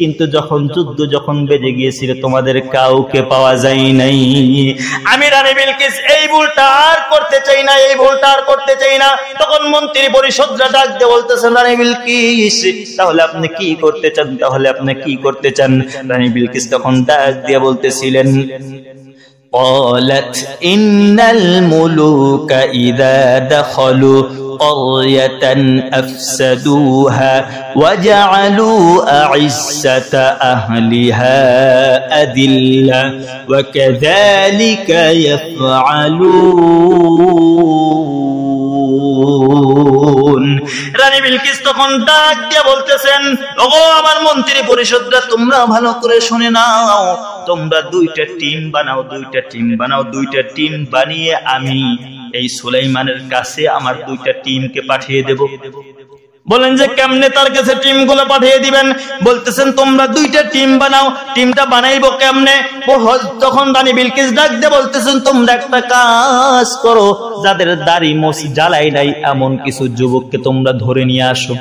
কিন্তু যখন যুদ্ধ যখন বেজে গিয়েছিল, তোমাদের কাউকে পাওয়া যায় নাই। আমি রানী বিলকিস এই ভুলটা আর করতে চাই না, এই ভুলটা আর করতে চাই না। তখন মন্ত্রী পরিষদরা ডাক দিয়ে বলতেছেন, রানী বিলকিস, তাহলে আপনি কি করতে চান? তাহলে আপনি কি করতে চান? রানী বিলকিস তখন ডাক দিয়ে বলতেছিলেন, قالت إن الملوك إذا دخلوا قرية أفسدوها وجعلوا أعزة أهلها أذلة وكذلك يفعلون। রানী বিলকিস তখন ডাক দিয়ে বলতেছেন, ওগো আমার মন্ত্রী পরিষদরা, তোমরা ভালো করে শুনে নাও, তোমরা দুইটা টিম বানাও, দুইটা টিম বানাও, দুইটা টিম বানিয়ে আমি এই সুলাইমানের কাছে আমার দুইটা টিমকে পাঠিয়ে দেব। বলেন যে কেমনে তার কাছে টিম গুলো পাঠিয়ে দিবেন? বলতেছেন, তোমরা দুইটা টিম বানাও। টিমটা বানাইবো কেমনে? তখন রানী বিলকিস ডাক দিয়ে বলতেছেন, তোমরা একটা কাজ করো, যাদের দাড়ি মোছ জ্বালাই নাই এমন কিছু যুবককে তোমরা ধরে নিয়ে আসো।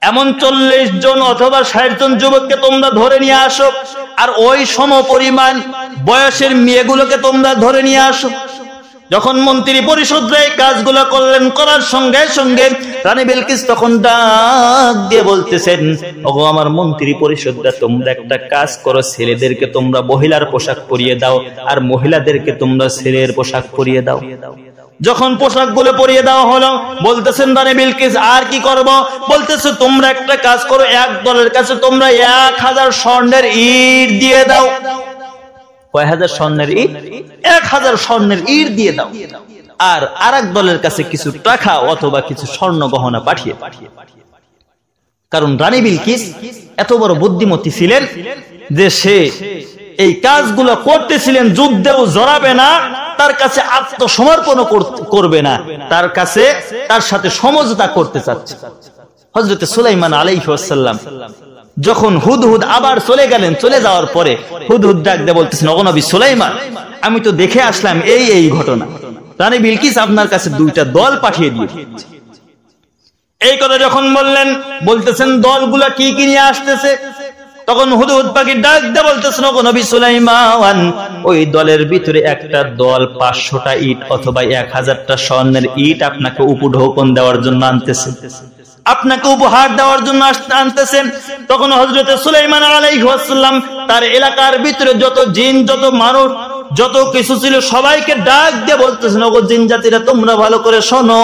এমন 40 জন অথবা 60 জন যুবককে তোমরা ধরে নিয়ে আসো, আর ওই সম পরিমাণ বয়সের মেয়েগুলোকে তোমরা ধরে নিয়ে আসো। যখন মন্ত্রী পরিষদরা এই কাজগুলো করলেন, করার সঙ্গে সঙ্গে রানী বিলকিস তখন ডাক দিয়ে বলতেছেন, ওগো আমার মন্ত্রী পরিষদরা, তোমরা একটা কাজ করো, ছেলেদেরকে তোমরা মহিলার পোশাক পরিয়ে দাও, আর মহিলাদেরকে তোমরা ছেলের পোশাক পরিয়ে দাও। যখন পোশাকগুলো পরিয়ে দেওয়া হলো, বলতেছেন রানী বিলকিস, আর কি করব? বলতেছে, তোমরা একটা কাজ করো, এক দলের কাছে তোমরা 1000 স্বর্ণের ইট দিয়ে দাও। কয় হাজার স্বর্ণের ইট? 1000 স্বর্ণের ইট দিয়ে দাও। আর আরেক দলের কাছে কিছু টাকা অথবা কিছু স্বর্ণ গহনা পাঠিয়ে। কারণ রানী বিলকিস এত বড় বুদ্ধিমতী ছিলেন যে সে এই কাজগুলো করতেছিলেন, যুদ্ধেও জড়াবে না, তার কাছে আত্মসমর্পণ করবে না, তার কাছে তার সাথে সমঝোতা করতে চাচ্ছে। হযরত সুলাইমান আলাইহিস সালাম যখন হুদহুদ আবার চলে গেলেন, চলে যাওয়ার পরে হুদহুদ ডাক দিয়ে বলতেছেন, ওগো নবী সুলাইমান, আমি তো দেখে আসলাম এই ঘটনা, রানী বিলকিস আপনার কাছে দুইটা দল পাঠিয়ে দিয়েছে। এই কথা যখন বললেন, বলতেছেন দলগুলা কি কি নিয়ে আসতেছে। তখন হুদহুদ পাখি ডাক দিয়ে বলতেছেন, ওগো নবী সুলাইমান, ওই দলের ভিতরে একটা দল 500টা ইট অথবা 1000টা স্বর্ণের ইট আপনাকে উপঢৌকন দেওয়ার জন্য আনতেছে, আপনাকে উপহার দেওয়ার জন্য আনতেছেন। তখন হযরত সুলাইমান আলাইহিস সালাম তার এলাকার ভিতরে যত জিন, যত মানুষ, যত কিছু ছিল সবাইকে ডাক দিয়ে বলতেছেন, ওগো জিন জাতিরা, তোমরা ভালো করে শোনো,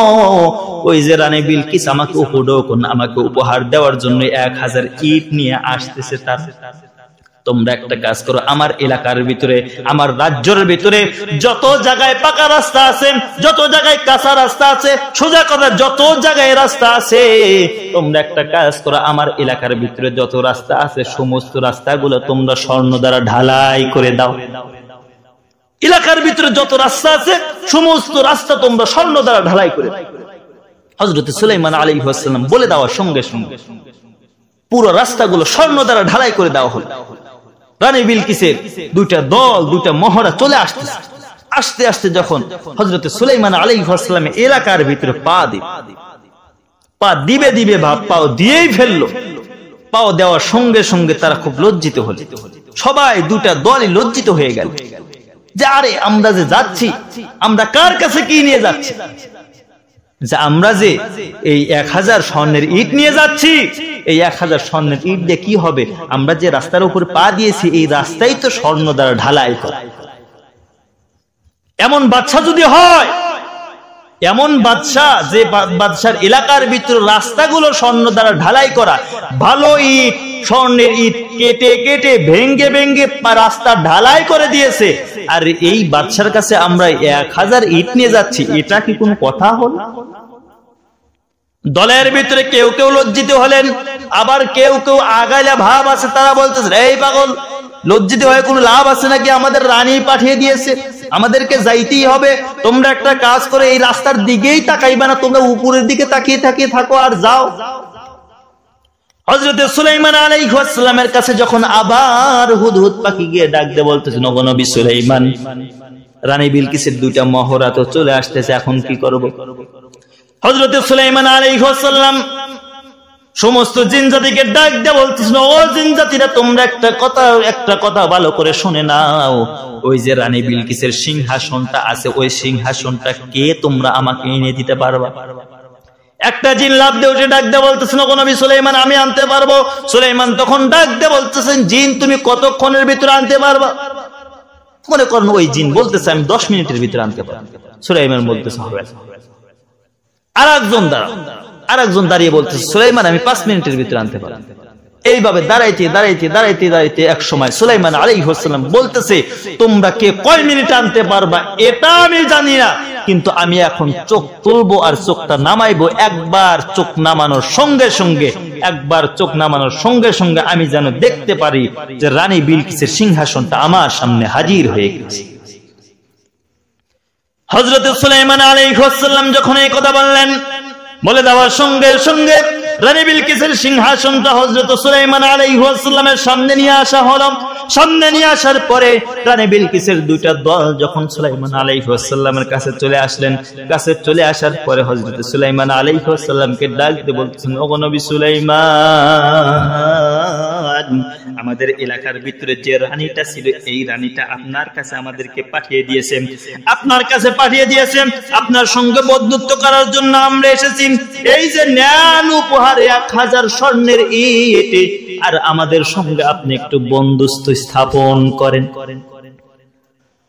ওই যে রানী বিলকিস আমাকে উপঢৌকন, আমাকে উপহার দেওয়ার জন্য 1000 ইট নিয়ে আসতেছে। তার তোমরা একটা কাজ করো, আমার এলাকার ভিতরে, আমার রাজ্যের ভিতরে যত জায়গায় পাকা রাস্তা আছে, যত জায়গায় কাঁচা রাস্তা আছে, সোজা কথা যত জায়গায় রাস্তা আছে, তোমরা একটা কাজ করো, আমার এলাকার ভিতরে যত রাস্তা আছে সমস্ত রাস্তাগুলো তোমরা স্বর্ণ দ্বারা ঢালাই করে দাও। এলাকার ভিতরে যত রাস্তা আছে সমস্ত রাস্তা তোমরা স্বর্ণ দ্বারা ঢালাই করে দাও। হযরত সুলাইমান আলাইহিস সালাম বলে দেওয়ার সঙ্গে সঙ্গে পুরো রাস্তাগুলো স্বর্ণ দ্বারা ঢালাই করে দেওয়া হলো। রানী বিলকিসের দুইটা দল, দুইটা মহড়া চলে আসতেছে। আস্তে আস্তে যখন হযরত সুলাইমান আলাইহিস সালামের এলাকার ভিতরে পা দিবে ভাব পাও দিয়েই ফেললো। পাও দেওয়ার সঙ্গে সঙ্গে তারা খুব লজ্জিত হলো। সবাই দুটা দলই লজ্জিত হয়ে গেল যে আরে আমরা যে যাচ্ছি, আমরা কার কাছে কি নিয়ে যাচ্ছি? যে আমরা যে এই 1000 স্বর্ণের ইট নিয়ে যাচ্ছি, এই 1000 স্বর্ণের ইট দিয়ে কি হবে? আমরা যে রাস্তার উপর পা দিয়েছি এই রাস্তাই তো স্বর্ণ দ্বারা ঢালাই করা। এমন বাদশা যদি হয়, এমন বাদশা যে বাদশার এলাকার ভিতরে রাস্তাগুলো স্বর্ণ দ্বারা ঢালাই করা, ভালো ইট স্বর্ণের ইট কেটে কেটে ভেঙ্গে ভেঙ্গে রাস্তা ঢালাই করে দিয়েছে, আর এই বাদশার কাছে আমরা 1000 ইট নিয়ে যাচ্ছি, এটা কি কোনো কথা হল? দলের ভিতরে কেউ কেউ লজ্জিত হলেন, আবার কেউ কেউ আগাইলা ভাব আছে, তারা বলতেছে এই পাগল, লজ্জিত হয়ে কোনো লাভ আছে নাকি? আমাদের রানী পাঠিয়ে দিয়েছে, আমাদেরকে যাইতেই হবে। তোমরা একটা কাজ করে এই রাস্তার দিকেই তাকাইবা না, তোমরা উপরের দিকে তাকিয়ে থাকো আর যাও। হযরত সুলাইমান আলাইহিস সালামের কাছে যখন আবার হুদহুদ পাখি গিয়ে ডাক দিয়ে বলতেছে, ওগো নবী সুলাইমান, রানী বিলকিসের দুইটা মহড়া তো চলে আসতেছে, এখন কি করব? হযরত সুলাইমান আলাইহিস সালাম সমস্ত জিনজাতিকে ডাক দিয়ে বলতেছেন, ও জিনজাতিরা, তোমরা একটা কথা ভালো করে শুনে নাও। ওই যে রানী বিলকিসের সিংহাসনটা আছে, ওই সিংহাসনটা কে তোমরা আমাকে এনে দিতে পারবা? একটা জিন লাফ দিয়ে উঠে ডাক দিয়ে বলতেছেন, ওগো নবী সুলাইমান, আমি আনতে পারবো। সুলাইমান তখন ডাক দিয়ে বলতেছেন, জিন তুমি কতক্ষণের ভিতরে আনতে পারবা? মনে করেন ওই জিন বলতেছে আমি 10 মিনিটের ভিতরে আনতে পারবো। সুলাইমান বলতেছে হবে। আরেকজন দাঁড়িয়ে বলতেছে, সুলাইমান আমি 5 মিনিটের ভিতরে আনতে পারবো। এইভাবে দাঁড়াইতে এক সময় সুলাইমান আলাইহিস সালাম বলতেছে, তোমরা কে কয় মিনিট আনতে পারবা এটা আমি জানি না, কিন্তু আমি এখন চোখ তুলবো আর চোখটা নামাইবো। একবার চোখ নামানোর সঙ্গে সঙ্গে আমি যেন দেখতে পারি যে রানী বিলকিসের সিংহাসনটা আমার সামনে হাজির হয়ে গেছে। হযরত সুলাইমান আলাইহিস সালাম যখন এই কথা বললেন, বলে দেওয়ার সঙ্গে সঙ্গে রানী বিলকিসের সিংহাসনটা হযরত সুলাইমান আলাইহিস সালামের সামনে নিয়ে আসা হলো। সামনে নিয়ে আসার পরে রানী বিলকিসের দুইটা দল যখন সুলাইমান আলাইহিস সালামের কাছে চলে আসার পরে হযরত সুলাইমান আলাইহিস সালামকে ডাক দিয়ে বলতেছেন, ওগো নবী সুলাইমান, আমাদের এলাকার ভিতরে যে রানীটা ছিল, এই রানীটা আপনার কাছে আমাদেরকে পাঠিয়ে দিয়েছেন, আপনার সঙ্গে বন্ধুত্ব করার জন্য আমরা এসেছি। এই যে নেন উপহার 1000 স্বর্ণের ইট, আর আমাদের সঙ্গে আপনি একটু বন্ধুত্ব স্থাপন করেন।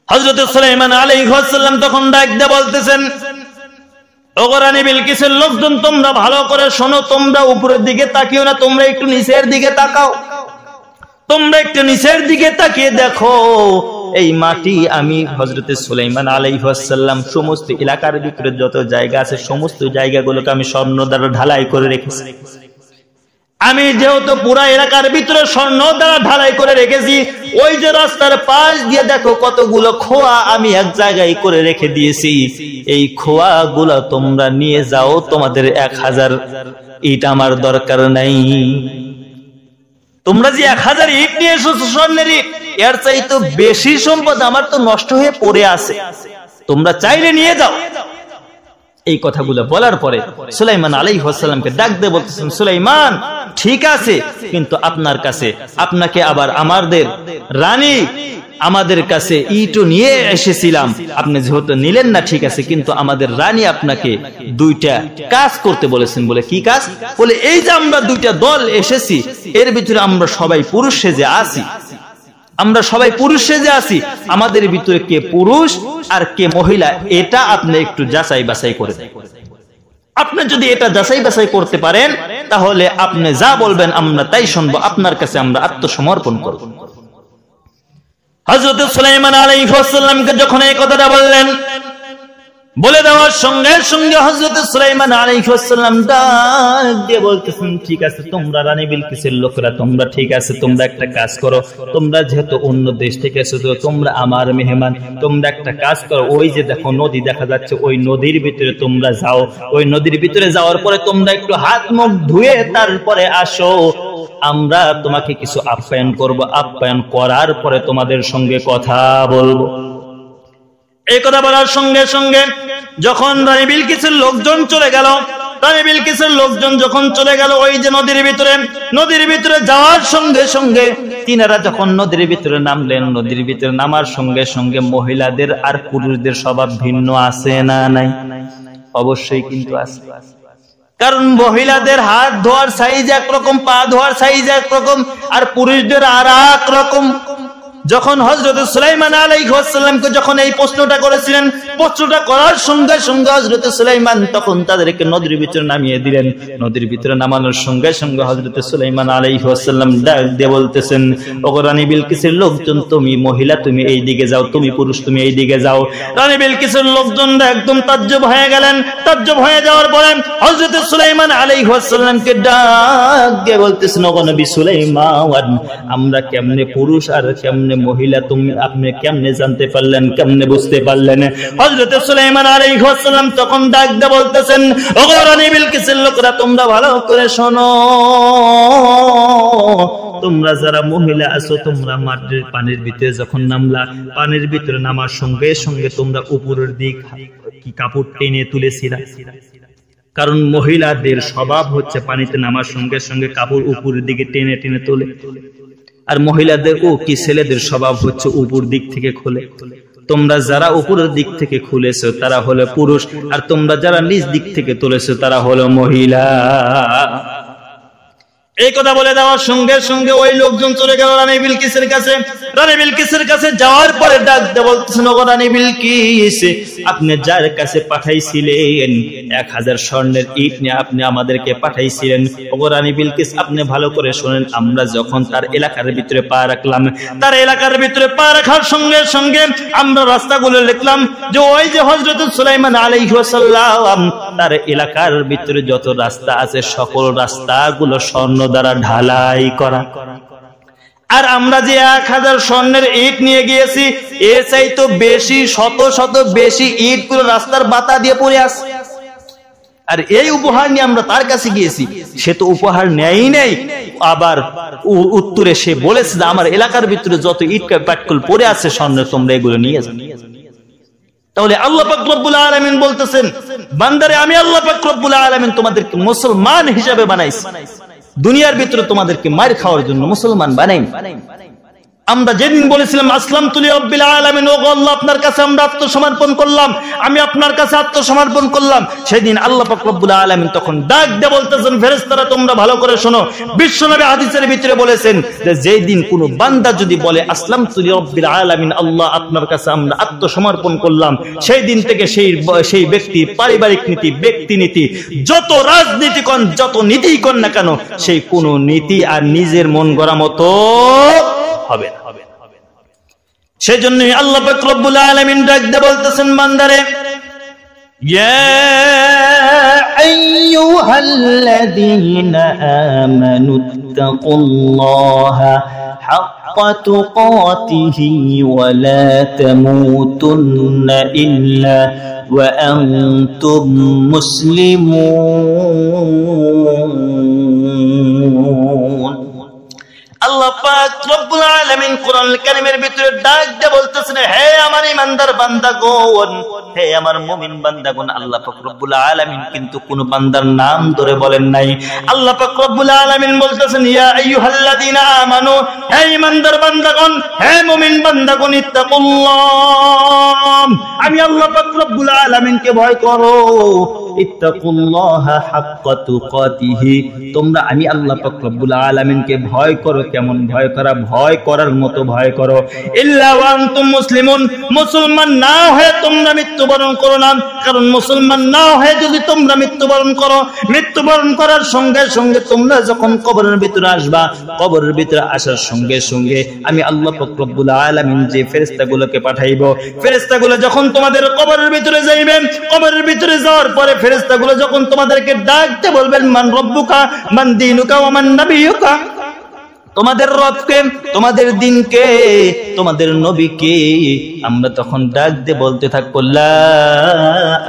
হযরত সুলাইমান আলাইহিস সালাম তখন ডাক দিয়ে বলতেছেন, ওগো রানী বিলকিসের লোকজন, তোমরা ভালো করে শোনো, তোমরা উপরের দিকে তাকিও না, তোমরা একটু নিচের দিকে তাকাও। তোমরা একটু নিচের দিকে তাকিয়ে দেখো, এই মাটি আমি হযরত সুলাইমান আলাইহিস সালাম সমস্ত এলাকার ভিতরে যত জায়গা আছে সমস্ত জায়গাগুলোকে আমি স্বর্ণ দ্বারা ঢালাই করে রেখেছি। আমি যেহেতু পুরা এলাকার ভিতরে স্বর্ণ দ্বারা ঢালাই করে রেখেছি, ওই যে রাস্তার পাশ দিয়ে দেখো কতগুলো খোয়া আমি এক জায়গায় করে রেখে দিয়েছি, এই খোয়াগুলো তোমরা নিয়ে যাও, তোমাদের 1000 ইট আমার দরকার নাই। তোমরা যে 1000 ইট নিয়ে এসেছো স্বর্ণের ইট, এর চাইতে বেশি সম্পদ আমার তো নষ্ট হয়ে পড়ে আছে, তোমরা চাইলে নিয়ে যাও। এই কথাগুলো বলার পরে সুলাইমান আলাইহিস সালামকে ডাক দিয়ে বলতেছেন, সুলাইমান ঠিক আছে, কিন্তু আপনাকে আবার আমাদের রানী আমাদের কাছে ইটও নিয়ে এসেছিলাম, আপনি যেহেতু নিলেন না ঠিক আছে, কিন্তু আমাদের রানী আপনাকে 2টা কাজ করতে বলেছেন। বলে কি কাজ? বলে এই যে আমরা 2টা দল এসেছি, এর ভিতরে আমরা সবাই পুরুষ সেজে আছি, আমাদের ভিতরে কে পুরুষ আর কে মহিলা এটা আপনি একটু যাচাই বাছাই করে দেন। আপনি যদি এটা যাচাই বাছাই করতে পারেন, তাহলে আপনি যা বলবেন আমরা তাই শুনবো, আপনার কাছে আমরা আত্মসমর্পণ করব। হযরত সুলাইমান আলাইহিস সালামকে যখন এই কথাটা বললেন, বলে দেওয়ার সঙ্গে সঙ্গে হযরত সুলাইমান আলাইহিস সালাম ডাক দিয়ে বলতেছেন, ঠিক আছে তোমরা রানী বিলকিসের লোকেরা, তোমরা ঠিক আছে, তোমরা একটা কাজ করো, তোমরা যেহেতু অন্য দেশ থেকে এসেছো, তোমরা আমার মেহমান, তোমরা একটা কাজ করো, ওই যে দেখো নদী দেখা যাচ্ছে, ওই নদীর ভিতরে তোমরা যাও, ওই নদীর ভিতরে যাওয়ার পরে তোমরা একটু হাত মুখ ধুয়ে তারপরে আসো, আমরা তোমাকে কিছু আপ্যায়ন করব, আপ্যায়ন করার পরে তোমাদের সঙ্গে কথা বলবো। এই কথা বলার সঙ্গে সঙ্গে যখন রানী বিলকিসের লোকজন চলে গেল, রানী বিলকিসের লোকজন যখন চলে গেল ওই যে নদীর ভিতরে যাওয়ার সঙ্গে সঙ্গে তিনারা যখন নদীর ভিতরে নামলেন, নদীর ভিতরে নামার সঙ্গে সঙ্গে মহিলাদের আর পুরুষদের স্বভাব ভিন্ন আছে না নাই? অবশ্যই কিন্তু আছে। কারণ মহিলাদের হাত ধোয়ার সাইজ একরকম, পা ধোয়ার সাইজ একরকম, আর পুরুষদের আর এক রকম। যখন হযরত সুলাইমান আলাইহিস সালামকে যখন এই প্রশ্নটা করেছিলেন, প্রশ্নটা করার সঙ্গে সঙ্গে হযরত সুলাইমান তখন তাদেরকে নদীর ভিতরে নামিয়ে দিলেন। নদীর ভিতরে নামানোর সঙ্গে সঙ্গে হযরত সুলাইমান আলাইহিস সালাম ডাক দিয়ে বলতেছেন, ওগো রানী বিলকিসের লোকজন, তুমি মহিলা তুমি এই দিকে যাও, তুমি পুরুষ তুমি এই দিকে যাও। রানী বিলকিসের লোকজনরা একদম তাজ্জব হয়ে গেলেন। তাজ্জব হয়ে যাওয়ার পরে হযরত সুলাইমান আলাইহিস সালামকে ডাক দিয়ে বলতেছেন, ওগো নবী সুলাইমান, আমরা কেমনে পুরুষ আর কেমনে মহিলা তুমি আপনি কেমনে জানতে পারলেন, কেমনে বুঝতে পারলেন? হযরত সুলাইমান আলাইহিস সালাম তখন ডাক দিয়ে বলতেছেন, ওগো রানী বিলকিসের লোকেরা, তোমরা ভালো করে শোনো, তোমরা যারা মহিলা আছো, তোমরা মাটির পানির ভিতরে যখন নামলা, পানির ভিতরে নামার সঙ্গে সঙ্গে তোমরা উপরের দিক কি কাপড় টেনে তুলেছিলা? কারণ মহিলাদের স্বভাব হচ্ছে পানিতে নামার সঙ্গে সঙ্গে কাপড় উপরের দিকে টেনে টেনে তোলে, আর মহিলাদের কি ছেলেদের স্বভাব হচ্ছে উপর দিক থেকে খোলে। তোমরা যারা উপরের দিক থেকে খুলেছো তারা হলো পুরুষ, আর তোমরা যারা নিচ দিক থেকে তুলেছো তারা হলো মহিলা। এই কথা বলে দেওয়ার সঙ্গে সঙ্গে ওই লোকজন চলে গেল রানী বিলকিসের কাছে। রানী বিলকিসের কাছে যাওয়ার পরে ডাক দিয়ে বলতেছেন, ওগো রানী বিলকিস, আপনি যার কাছে পাঠাইছিলেন 1000 স্বর্ণের ইট নিয়ে আপনি আমাদেরকে পাঠাইছিলেন, ওগো রানী বিলকিস আপনি ভালো করে শুনেন, আমরা যখন তার এলাকার ভিতরে পা রাখলাম, তার এলাকার ভিতরে পা রাখার সঙ্গে সঙ্গে আমরা রাস্তাগুলো দেখলাম যে ওই যে হযরত সুলাইমান আলাইহিস সালাম তার এলাকার ভিতরে যত রাস্তা আছে সকল রাস্তাগুলো স্বর্ণ দ্বারা ঢালাই করা। আর আমরা যে 1000 স্বর্ণের ইট নিয়ে গিয়েছি, এর চাইতে বেশি শত শত বেশি ইট গুলো রাস্তার বাতা দিয়ে পড়ে আছে। আর এই উপহার নিয়ে আমরা তার কাছে গিয়েছি, সে তো উপহার নেয়ই নেই, আবার উত্তরে সে বলেছে যে আমার এলাকার ভিতরে যত ইট পাটকল পড়ে আছে স্বর্ণের, তোমরা এগুলো নিয়ে যাও। তাহলে আল্লাহ পাক রব্বুল আলামিন বলতেছেন, বান্দারে আমি আল্লাহ পাক রব্বুল আলামিন তোমাদেরকে মুসলমান হিসেবে বানাইছি, দুনিয়ার ভিতরে তোমাদেরকে মার খাওয়ার জন্য মুসলমান বানাইনি। আমরা যেদিন বলেছিলাম আসলামতু লিরাব্বিল আলামিন, ও আল্লাহ আপনার কাছে আমরা আত্মসমর্পণ করলাম, আমি আপনার কাছে আত্মসমর্পণ করলাম, সেদিন আল্লাহ পাক রব্বুল আলামিন তখন ডাক দিয়ে বলতেছেন, ফেরেশতারা তোমরা ভালো করে শোনো, বিশ্বনবী হাদিসের ভিতরে বলেছেন যে যেই দিন কোনো বান্দা যদি বলে আসলামতু লিরাব্বিল আলামিন, আল্লাহ আপনার কাছে আমরা আত্মসমর্পণ করলাম, সেই দিন থেকে সেই ব্যক্তির পারিবারিক নীতি, ব্যক্তি নীতি, যত রাজনীতি কোন যত নীতি কোন না কেন, সেই কোন নীতি আর নিজের মন গড়া মতো হবে না। সেজন্যই আল্লাহ পাক রব্বুল আলামিন ডাক দিয়ে বলতেছেন, বান্দারে ইয়া আইয়ুহাল্লাযীনা আমানুত্তাকুল্লাহা হাক্কা তুকাতিহি ওয়া লা তামুতুন্না ইল্লা ওয়া আনতুম মুসলিমুন। আল্লাহ পাক রব্বুল আলামিন কোরআনুল কারীমের ভিতরে ডাক দিয়ে বলতেছেন, হে আমার ঈমানদার বান্দাগণ, হে আমার মুমিন বান্দাগণ। আল্লাহ পাক রব্বুল আলামিন কিন্তু কোন বান্দার নাম ধরে বলেন নাই। আল্লাহ পাক রব্বুল আলামিন বলতেছেন, ইয়া আইয়ুহাল্লাযীনা আমানু, হে ঈমানদার বান্দাগণ, হে মুমিন বান্দাগণ, ইত্তাকুল্লাহ, আমি আল্লাহ পাক রব্বুল আলামিনকে ভয় করো, ইত্তাকুল্লাহা হাক্কা তুকাতিহি, তোমরা আমি আল্লাহ পাক রব্বুল আলামিনকে ভয় করো। কেমন ভয় করা? ভয় করার মতো ভয় করো। ইল্লা ওয়া আনতুম মুসলিমুন, মুসলমান না হয়ে তোমরা মৃত্যুবরণ করো না। কারণ মুসলমান না হয়ে যদি তোমরা মৃত্যুবরণ করো, মৃত্যুবরণ করার সঙ্গে সঙ্গে তোমরা যখন কবরের ভিতরে আসবা, কবরের ভিতরে আসার সঙ্গে সঙ্গে আমি আল্লাহ পাক রব্বুল আলামিন যে ফেরেশতাগুলোকে পাঠাইবো, ফেরেশতাগুলো যখন তোমাদের কবরের ভিতরে যাইবে, কবরের ভিতরে যাওয়ার পরে ফেরেশতাগুলো যখন তোমাদেরকে ডাকতে বলবেন, মান রব্বুকা মান দীনুকা ওয়া মান নাবিয়ুকা, তোমাদের রবকে, তোমাদের দিনকে, তোমাদের নবীকে, আমরা তখন ডাক দিয়ে বলতে থাকবো লা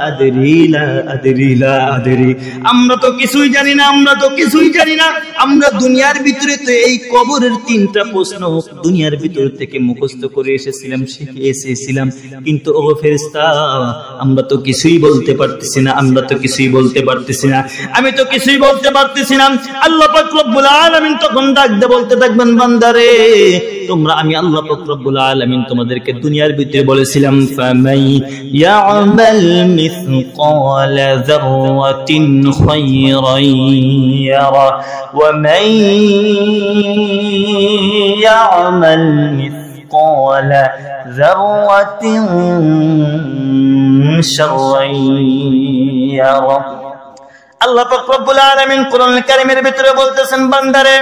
আদরি লা আদরি লা আদরি, আমরা তো কিছুই জানি না, আমরা তো কিছুই জানি না। আমরা দুনিয়ার ভিতরে তো এই কবরের 3টা প্রশ্ন দুনিয়ার ভিতর থেকে মুখস্থ করে এসেছিলাম, শিখে এসেছিলাম, কিন্তু ও ফেরেশতা আমরা তো কিছুই বলতে পারতেছি না, আমরা তো কিছুই বলতে পারতেছি না, আমি তো কিছুই বলতে পারতেছি না। আল্লাহ পাক রব্বুল আলামিন তখন ডাক দিয়ে বলতে থাকবেন, বান্দারে তোমরা আমি আল্লাহ পাক রব্বুল আলামিন তোমাদেরকে দুনিয়ার ভিতরে বলেছিলাম ফামাই ইয়ামাল মিসকালা যাররাতিন খায়রান ইয়ারা ওয়া মান ইয়ামাল মিসকালা যাররাতিন শাররান ইয়ারা। আল্লাহ পাক রব্বুল আলামিন কোরআনুল কারীমের ভিতরে বলতেছেন, বান্দারে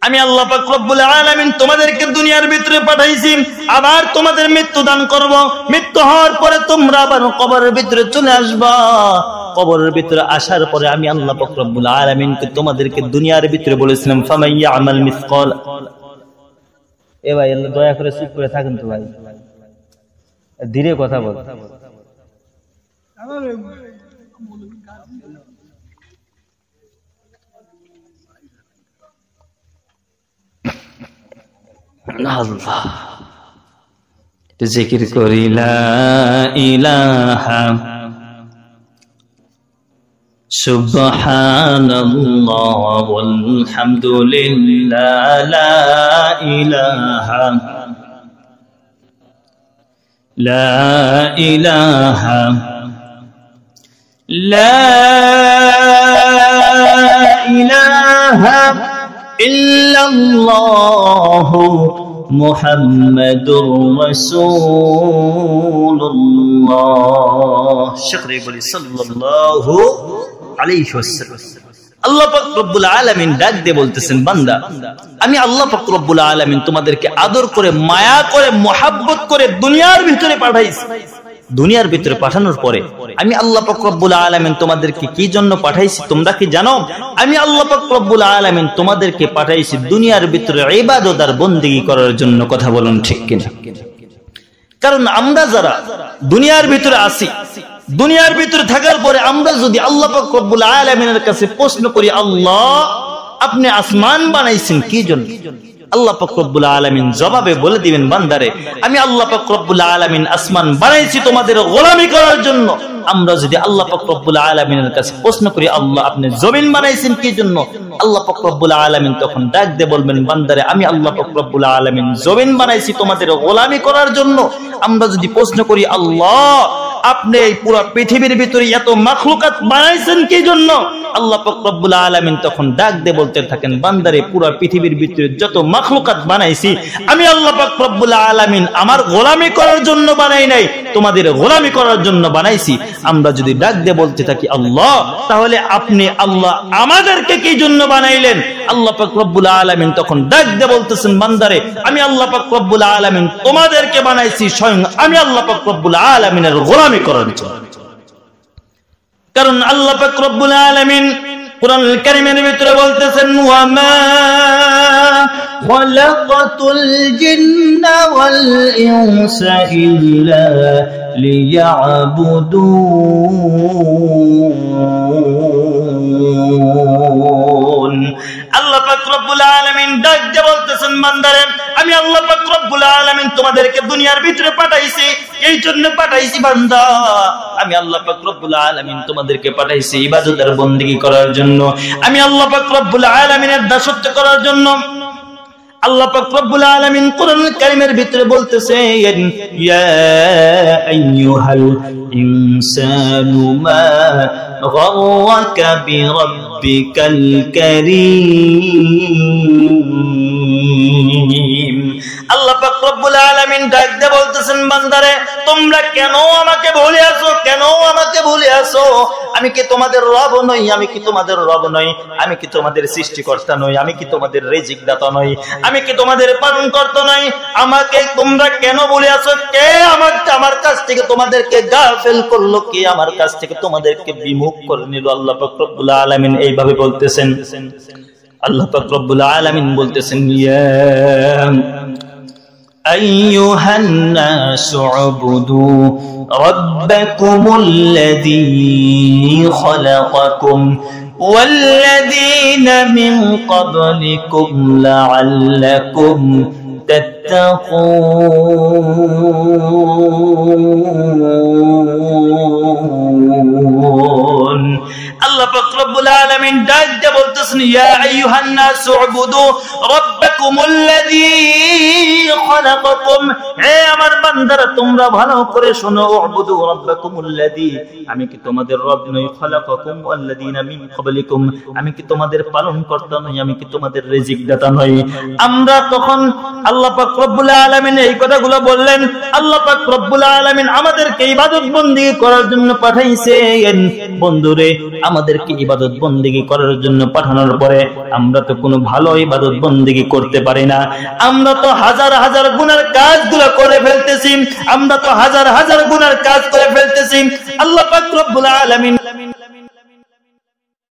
আমি আল্লাহ পাক রব্বুল আলামিন তোমাদেরকে দুনিয়ার ভিতরে পাঠাইছি, আবার তোমাদের মৃত্যু দান করব। মৃত্যু হওয়ার পরে তোমরা আবার কবরের ভিতরে চলে আসবা। কবরের ভিতরে আসার পরে আমি আল্লাহ পাক রব্বুল আলামিনকে তোমাদেরকে দুনিয়ার ভিতরে বলেছিলাম ফামাইয়া আমাল মিসকাল। এ ভাই আল্লাহ দয়া করে চুপ করে থাকেন তো ভাই, ধীরে কথা বল। আল্লাহ জিকির করি লা ইলাহা সুবহানাল্লাহ ওয়াল হামদুলিল্লাহ লা ইলাহা লা ইলাহা লা ইলাহা ইল্লাল্লাহু মুহাম্মাদুর রাসূলুল্লাহ। শুকরিয়া বলি সাল্লাল্লাহু আলাইহি ওয়াসাল্লাম। আল্লাহ পাক রব্বুল আলামিন ডাক দিয়ে বলতেছেন, বান্দা আমি আল্লাহ পাক রব্বুল আলামিন তোমাদেরকে আদর করে, মায়া করে, মোহাব্বত করে দুনিয়ার ভিতরে পাঠাইছি। দুনিয়ার ভিতরে পাঠানোর পরে আমি আল্লাহ পাক রব্বুল আলামিন তোমাদেরকে কি জন্য পাঠাইছি তোমরা কি জানো? আমি আল্লাহ পাক রব্বুল আলামিন তোমাদেরকে পাঠাইছি দুনিয়ার ভিতরে ইবাদত আর বندگی করার জন্য। কথা বলুন ঠিক কিনা? কারণ আমরা যারা দুনিয়ার ভিতরে আছি, দুনিয়ার ভিতরে থাকার পরে আমরা যদি আল্লাহ পাক রব্বুল আলামিনের কাছে প্রশ্ন করি, আল্লাহ আপনি আসমান বানাইছেন কি জন্য? আল্লাহ পাক রব্বুল আলামিন জবাবে বলে দিবেন, বান্দারে আমি আল্লাহ পাক রব্বুল আলামিন আসমান বানাইছি তোমাদের গোলামি করার জন্য। আমরা যদি আল্লাহ পাক রব্বুল আলামিনের কাছে প্রশ্ন করি, আল্লাহ আপনি জমিন বানাইছেন কি জন্য? আল্লাহ পাক রব্বুল আলামিন তখন ডাক দিয়ে বলবেন, বান্দারে আমি আল্লাহ পাক রব্বুল আলামিন জমিন বানাইছি তোমাদের গোলামি করার জন্য। আমরা যদি প্রশ্ন করি, আল্লাহ আপনি এই পুরো পৃথিবীর ভিতরে এত মাখলুকাত বানাইছেন কি জন্য? আল্লাহ পাক রব্বুল আলামিন তখন ডাক দিয়ে বলতে থাকেন, বান্দারে পুরো পৃথিবীর ভিতরে যত মাখলুকাত বানাইছি আমি আল্লাহ পাক রব্বুল আলামিন আমার গোলামি করার জন্য বানাই নাই, তোমাদের গোলামি করার জন্য বানাইছি। আমরা যদি ডাক দিয়ে বলতে থাকি, আল্লাহ তাহলে আপনি আল্লাহ আমাদেরকে কি জন্য বানাইলেন? আল্লাহ পাক রব্বুল আলামিন তখন ডাক দিয়ে বলতেছেন, বান্দারে আমি আল্লাহ পাক রব্বুল আলামিন তোমাদেরকে বানাইছি স্বয়ং আমি আল্লাহ পাক রব্বুল আলামিনের গোলামি করার জন্য। কারণ আল্লাহ পাক রব্বুল আলামিন কুরআনুল কারীমের ভিতরে বলতেছেন, ওয়া মা খালাকাতুল জিন্না ওয়াল ইনসা ইল্লা লিয়াবুদুন। আল্লাহ পাক রব্বুল আলামিন ডাক দিয়ে বলতেছেন, বান্দারে আমি আল্লাহ পাক রব্বুল আলামিন তোমাদেরকে দুনিয়ার ভিতরে পাঠাইছি, এই জন্য পাঠাইছি বান্দা আমি আল্লাহ পাক রব্বুল আলামিন তোমাদেরকে পাঠাইছি ইবাদত আর বندگی করার জন্য। আমি আল্লাহ পাক রব্বুল আলামিনের দাসত্ব করার জন্য। আল্লাহ পাক রব্বুল আলামিন কোরআনুল কারীমের ভিতরে বলতেছেন ইয়া আইয়ুহাল ইনসানু মা গাররাকা বিরাব্বিকাল কারীম। আল্লাহ পাক রব্বুল আলামিন ডাক দিয়ে বলতেছেন বান্দারে তোমরা কেন আমাকে ভুলে আছো, কেন আমাকে ভুলে আছো? আমি কি তোমাদের রব নই? আমি কি তোমাদের রব নই? আমি কি তোমাদের সৃষ্টিকর্তা নই? আমি কি তোমাদের রিজিক দাতা নই? আমি কি তোমাদের পালনকর্তা নই? আমাকে তোমরা কেন ভুলে আছো? কে আমার কাছ থেকে তোমাদেরকে গাফেল করলো? কে আমার কাছ থেকে তোমাদেরকে বিমুখ করে নিল? আল্লাহ পাক রব্বুল আলামিন এইভাবে বলতেছেন। আল্লাহ পাক রব্বুল আলামিন বলতেছেন ইয়া আইয়ুহান নাসু উবুদু রাব্বাকুমুল্লাযী খালাকাকুম ওয়াল্লাযীনা মিন ক্বাবলিকুম লাআল্লাকুম তাত্তাকুন। আল্লাহ পাক রব্বুল আলামিন ডাক দিয়ে বলতেছেন ইয়া আইয়ুহান নাসু উবুদু রাব্বাকুমুল্লাযী খালাকাকুম, হে আমার বান্দারা তোমরা ভালো করে শোনো, উবুদু রাব্বাকুমুল্লাযী, আমি কি তোমাদের রব নই? খালাকাকুম ওয়াল্লাযীনা মিন ক্বাবলিকুম, আমি কি তোমাদের পালনকর্তা নই? আমি কি তোমাদের রিজিক দাতা নই? আমরা তখন আল্লাহ পাক রব্বুল আলামিন এই কথাগুলো বললেন। আল্লাহ পাক রব্বুল আলামিন আমাদেরকে ইবাদত বندگی করার জন্য পাঠাইছেন। বন্ধুরে, আমাদেরকে ইবাদত বندگی করার জন্য পাঠানোর পরে আমরা তো কোনো ভালো ইবাদত বندگی করতে পারি না। আমরা তো হাজার হাজার গুনার কাজগুলো করে ফেলতেছি, আমরা তো হাজার হাজার গুনার কাজ করে ফেলতেছি। আল্লাহ পাক রব্বুল আলামিন